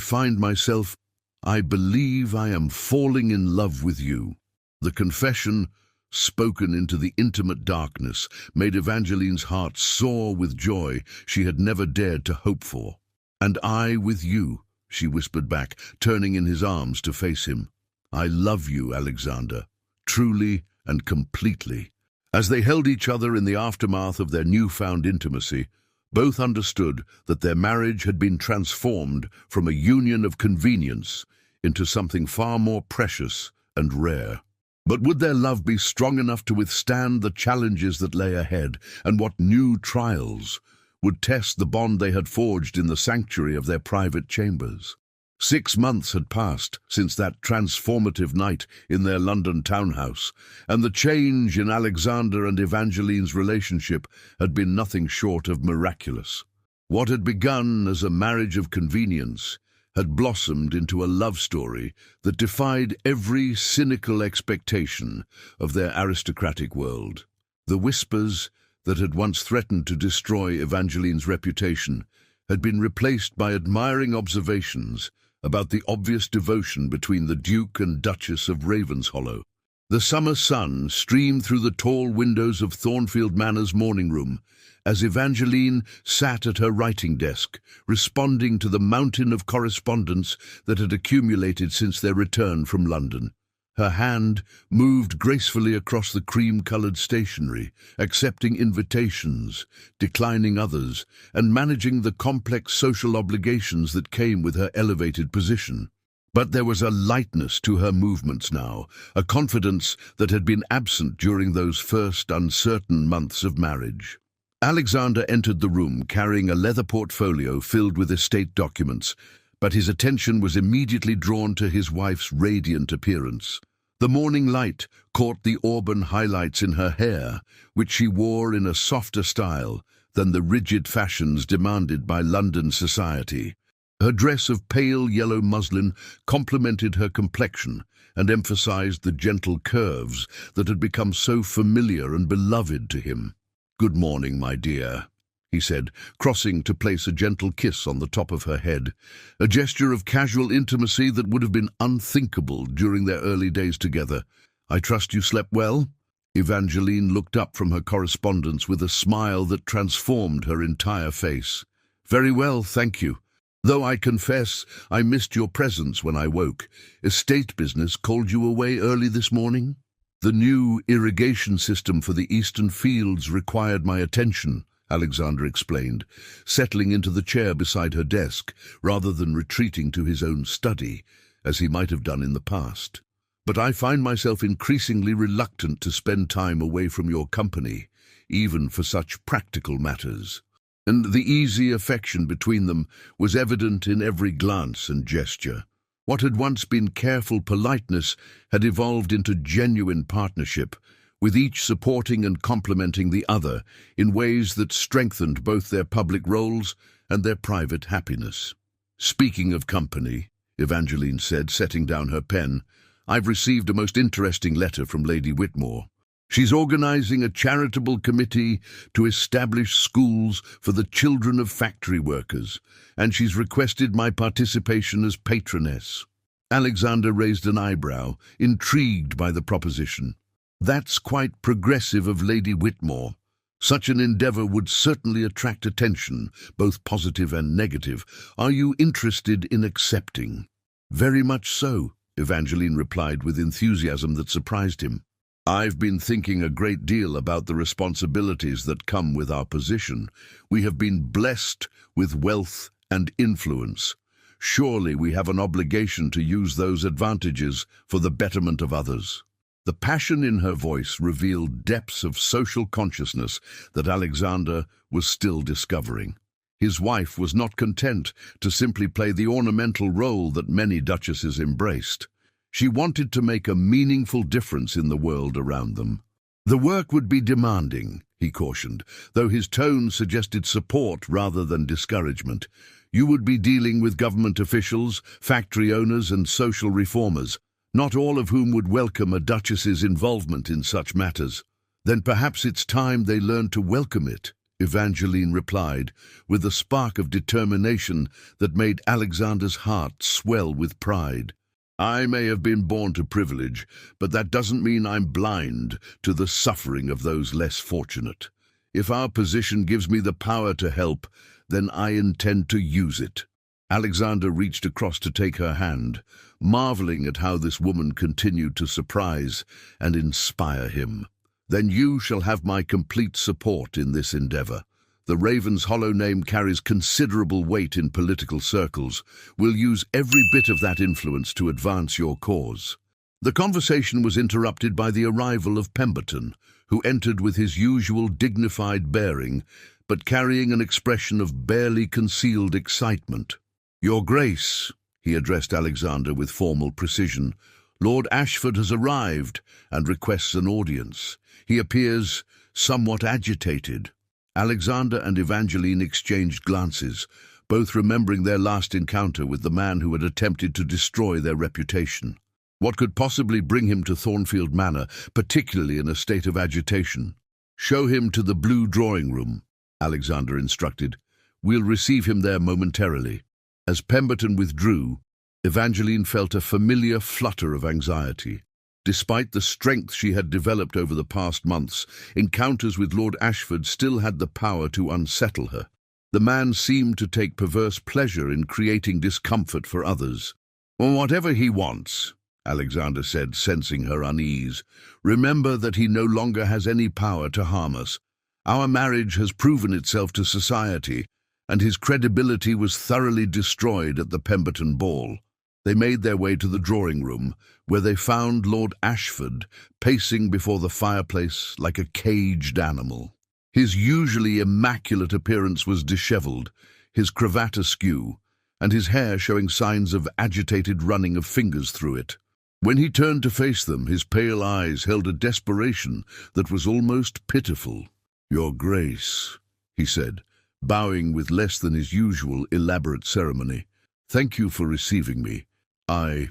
believe I am falling in love with you." The confession, spoken into the intimate darkness, made Evangeline's heart soar with joy she had never dared to hope for. "And I with you," she whispered back, turning in his arms to face him. "I love you, Alexander, truly and completely." As they held each other in the aftermath of their newfound intimacy, both understood that their marriage had been transformed from a union of convenience into something far more precious and rare. But would their love be strong enough to withstand the challenges that lay ahead, and what new trials would test the bond they had forged in the sanctuary of their private chambers? 6 months had passed since that transformative night in their London townhouse, and the change in Alexander and Evangeline's relationship had been nothing short of miraculous. What had begun as a marriage of convenience had blossomed into a love story that defied every cynical expectation of their aristocratic world. The whispers that had once threatened to destroy Evangeline's reputation had been replaced by admiring observations about the obvious devotion between the Duke and Duchess of Ravenshollow. The summer sun streamed through the tall windows of Thornfield Manor's morning room as Evangeline sat at her writing desk, responding to the mountain of correspondence that had accumulated since their return from London. Her hand moved gracefully across the cream-colored stationery, accepting invitations, declining others, and managing the complex social obligations that came with her elevated position. But there was a lightness to her movements now, a confidence that had been absent during those first uncertain months of marriage. Alexander entered the room carrying a leather portfolio filled with estate documents, but his attention was immediately drawn to his wife's radiant appearance. The morning light caught the auburn highlights in her hair, which she wore in a softer style than the rigid fashions demanded by London society. Her dress of pale yellow muslin complemented her complexion and emphasized the gentle curves that had become so familiar and beloved to him. "Good morning, my dear," he said, crossing to place a gentle kiss on the top of her head, a gesture of casual intimacy that would have been unthinkable during their early days together. "I trust you slept well?" Evangeline looked up from her correspondence with a smile that transformed her entire face. "Very well, thank you. Though I confess I missed your presence when I woke. Estate business called you away early this morning?" "The new irrigation system for the eastern fields required my attention," Alexander explained, settling into the chair beside her desk rather than retreating to his own study, as he might have done in the past. "But I find myself increasingly reluctant to spend time away from your company, even for such practical matters." And the easy affection between them was evident in every glance and gesture. What had once been careful politeness had evolved into genuine partnership, with each supporting and complementing the other in ways that strengthened both their public roles and their private happiness. "Speaking of company," Evangeline said, setting down her pen, "I've received a most interesting letter from Lady Whitmore. She's organizing a charitable committee to establish schools for the children of factory workers, and she's requested my participation as patroness." Alexander raised an eyebrow, intrigued by the proposition. "That's quite progressive of Lady Whitmore. Such an endeavor would certainly attract attention, both positive and negative. Are you interested in accepting?" "Very much so," Evangeline replied with enthusiasm that surprised him. "I've been thinking a great deal about the responsibilities that come with our position. We have been blessed with wealth and influence. Surely we have an obligation to use those advantages for the betterment of others." The passion in her voice revealed depths of social consciousness that Alexander was still discovering. His wife was not content to simply play the ornamental role that many duchesses embraced. She wanted to make a meaningful difference in the world around them. The work would be demanding, he cautioned, though his tone suggested support rather than discouragement. You would be dealing with government officials, factory owners, and social reformers, not all of whom would welcome a duchess's involvement in such matters. Then perhaps it's time they learned to welcome it, Evangeline replied, with a spark of determination that made Alexander's heart swell with pride. I may have been born to privilege, but that doesn't mean I'm blind to the suffering of those less fortunate. If our position gives me the power to help, then I intend to use it. Alexander reached across to take her hand, marveling at how this woman continued to surprise and inspire him. Then you shall have my complete support in this endeavor. The Raven's Hollow name carries considerable weight in political circles. We'll use every bit of that influence to advance your cause. The conversation was interrupted by the arrival of Pemberton, who entered with his usual dignified bearing, but carrying an expression of barely concealed excitement. Your Grace, he addressed Alexander with formal precision, Lord Ashford has arrived and requests an audience. He appears somewhat agitated. Alexander and Evangeline exchanged glances, both remembering their last encounter with the man who had attempted to destroy their reputation. What could possibly bring him to Thornfield Manor, particularly in a state of agitation? Show him to the blue drawing room, Alexander instructed. We'll receive him there momentarily. As Pemberton withdrew, Evangeline felt a familiar flutter of anxiety. Despite the strength she had developed over the past months, encounters with Lord Ashford still had the power to unsettle her. The man seemed to take perverse pleasure in creating discomfort for others. Whatever he wants, Alexander said, sensing her unease, remember that he no longer has any power to harm us. Our marriage has proven itself to society, and his credibility was thoroughly destroyed at the Pemberton ball. They made their way to the drawing room, where they found Lord Ashford pacing before the fireplace like a caged animal. His usually immaculate appearance was dishevelled, his cravat askew, and his hair showing signs of agitated running of fingers through it. When he turned to face them, his pale eyes held a desperation that was almost pitiful. Your Grace, he said, bowing with less than his usual elaborate ceremony. Thank you for receiving me. I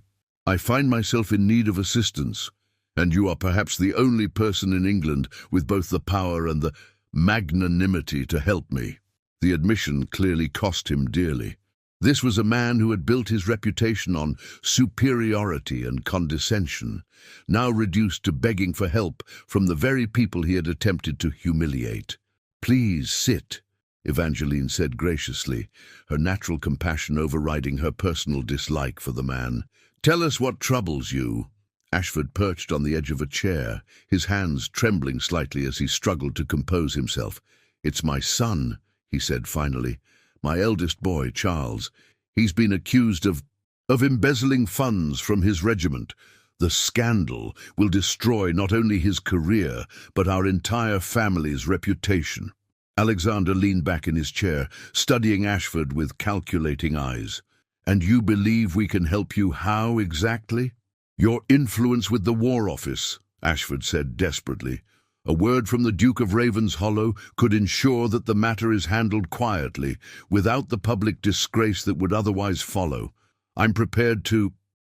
find myself in need of assistance, and you are perhaps the only person in England with both the power and the magnanimity to help me. The admission clearly cost him dearly. This was a man who had built his reputation on superiority and condescension, now reduced to begging for help from the very people he had attempted to humiliate. Please sit, Evangeline said graciously, her natural compassion overriding her personal dislike for the man. Tell us what troubles you. Ashford perched on the edge of a chair, his hands trembling slightly as he struggled to compose himself. It's my son, he said finally. My eldest boy, Charles. He's been accused of embezzling funds from his regiment. The scandal will destroy not only his career, but our entire family's reputation. Alexander leaned back in his chair, studying Ashford with calculating eyes. And you believe we can help you how exactly? Your influence with the War Office, Ashford said desperately. A word from the Duke of Ravenshollow could ensure that the matter is handled quietly, without the public disgrace that would otherwise follow. I'm prepared to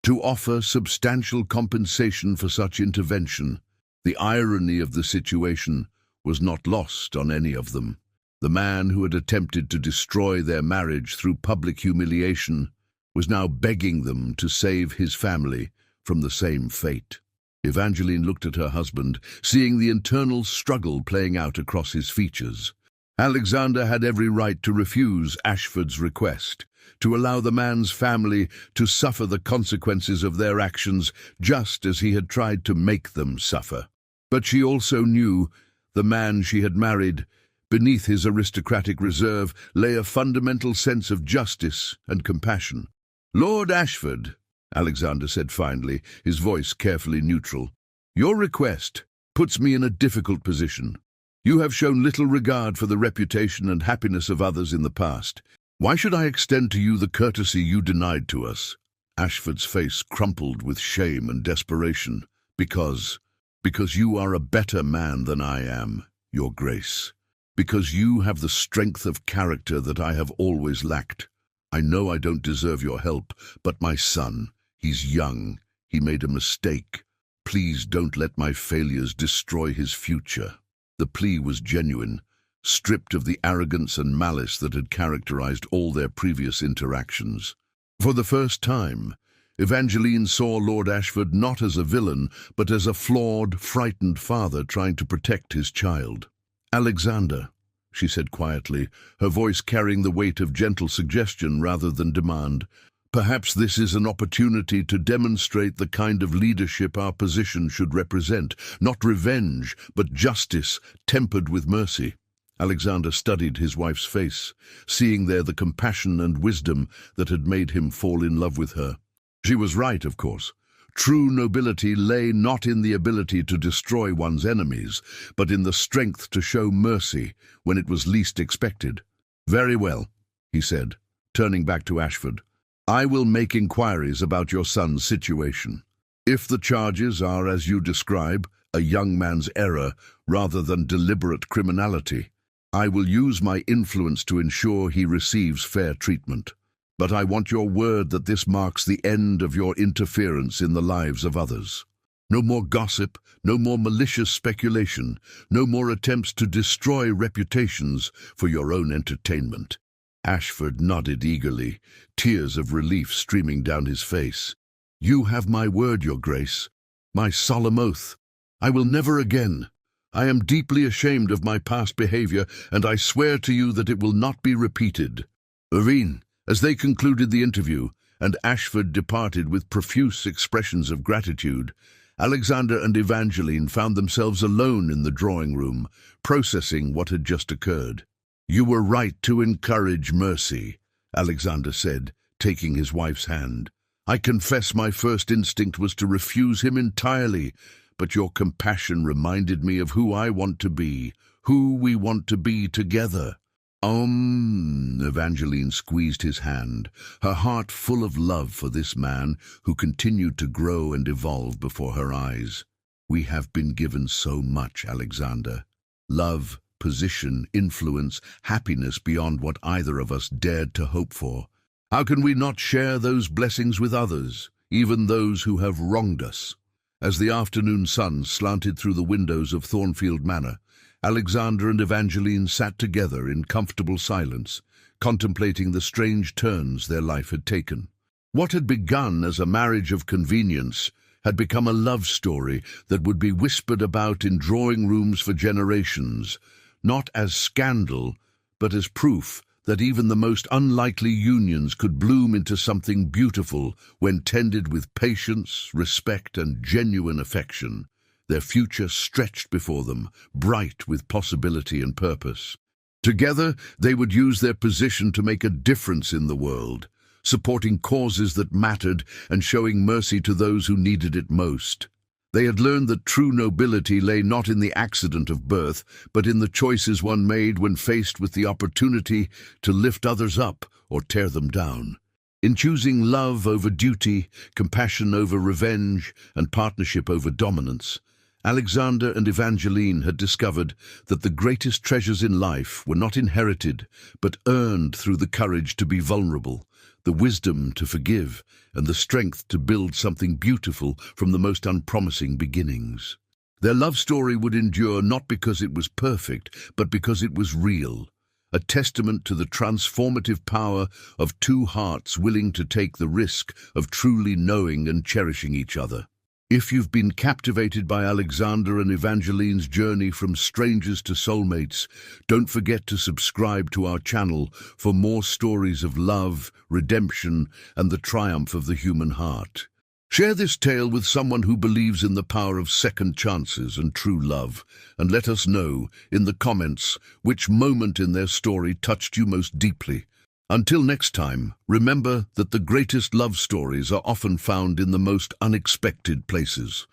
offer substantial compensation for such intervention. The irony of the situation was not lost on any of them. The man who had attempted to destroy their marriage through public humiliation was now begging them to save his family from the same fate. Evangeline looked at her husband, seeing the internal struggle playing out across his features. Alexander had every right to refuse Ashford's request, to allow the man's family to suffer the consequences of their actions just as he had tried to make them suffer. But she also knew the man she had married, beneath his aristocratic reserve, lay a fundamental sense of justice and compassion. Lord Ashford, Alexander said finally, his voice carefully neutral, your request puts me in a difficult position. You have shown little regard for the reputation and happiness of others in the past. Why should I extend to you the courtesy you denied to us? Ashford's face crumpled with shame and desperation. Because you are a better man than I am, Your Grace. Because you have the strength of character that I have always lacked. I know I don't deserve your help, but my son, he's young. He made a mistake. Please don't let my failures destroy his future. The plea was genuine, stripped of the arrogance and malice that had characterized all their previous interactions. For the first time, Evangeline saw Lord Ashford not as a villain, but as a flawed, frightened father trying to protect his child. "Alexander," she said quietly, her voice carrying the weight of gentle suggestion rather than demand, "perhaps this is an opportunity to demonstrate the kind of leadership our position should represent. Not revenge, but justice, tempered with mercy." Alexander studied his wife's face, seeing there the compassion and wisdom that had made him fall in love with her. She was right, of course. True nobility lay not in the ability to destroy one's enemies, but in the strength to show mercy when it was least expected. "Very well," he said, turning back to Ashford. "I will make inquiries about your son's situation. If the charges are, as you describe, a young man's error rather than deliberate criminality, I will use my influence to ensure he receives fair treatment. But I want your word that this marks the end of your interference in the lives of others. No more gossip, no more malicious speculation, no more attempts to destroy reputations for your own entertainment." Ashford nodded eagerly, tears of relief streaming down his face. "You have my word, Your Grace, my solemn oath. I will never again. I am deeply ashamed of my past behavior, and I swear to you that it will not be repeated." Irene, as they concluded the interview, and Ashford departed with profuse expressions of gratitude, Alexander and Evangeline found themselves alone in the drawing room, processing what had just occurred. "You were right to encourage mercy," Alexander said, taking his wife's hand. "I confess my first instinct was to refuse him entirely, but your compassion reminded me of who I want to be, who we want to be together." Evangeline squeezed his hand, her heart full of love for this man who continued to grow and evolve before her eyes. "We have been given so much, Alexander. Love, position, influence, happiness beyond what either of us dared to hope for. How can we not share those blessings with others, even those who have wronged us?" As the afternoon sun slanted through the windows of Thornfield Manor, Alexander and Evangeline sat together in comfortable silence, contemplating the strange turns their life had taken. What had begun as a marriage of convenience had become a love story that would be whispered about in drawing rooms for generations, not as scandal, but as proof that even the most unlikely unions could bloom into something beautiful when tended with patience, respect, and genuine affection. Their future stretched before them, bright with possibility and purpose. Together, they would use their position to make a difference in the world, supporting causes that mattered and showing mercy to those who needed it most. They had learned that true nobility lay not in the accident of birth, but in the choices one made when faced with the opportunity to lift others up or tear them down. In choosing love over duty, compassion over revenge, and partnership over dominance, Alexander and Evangeline had discovered that the greatest treasures in life were not inherited, but earned through the courage to be vulnerable, the wisdom to forgive, and the strength to build something beautiful from the most unpromising beginnings. Their love story would endure not because it was perfect, but because it was real, a testament to the transformative power of two hearts willing to take the risk of truly knowing and cherishing each other. If you've been captivated by Alexander and Evangeline's journey from strangers to soulmates, don't forget to subscribe to our channel for more stories of love, redemption, and the triumph of the human heart. Share this tale with someone who believes in the power of second chances and true love, and let us know in the comments which moment in their story touched you most deeply. Until next time, remember that the greatest love stories are often found in the most unexpected places.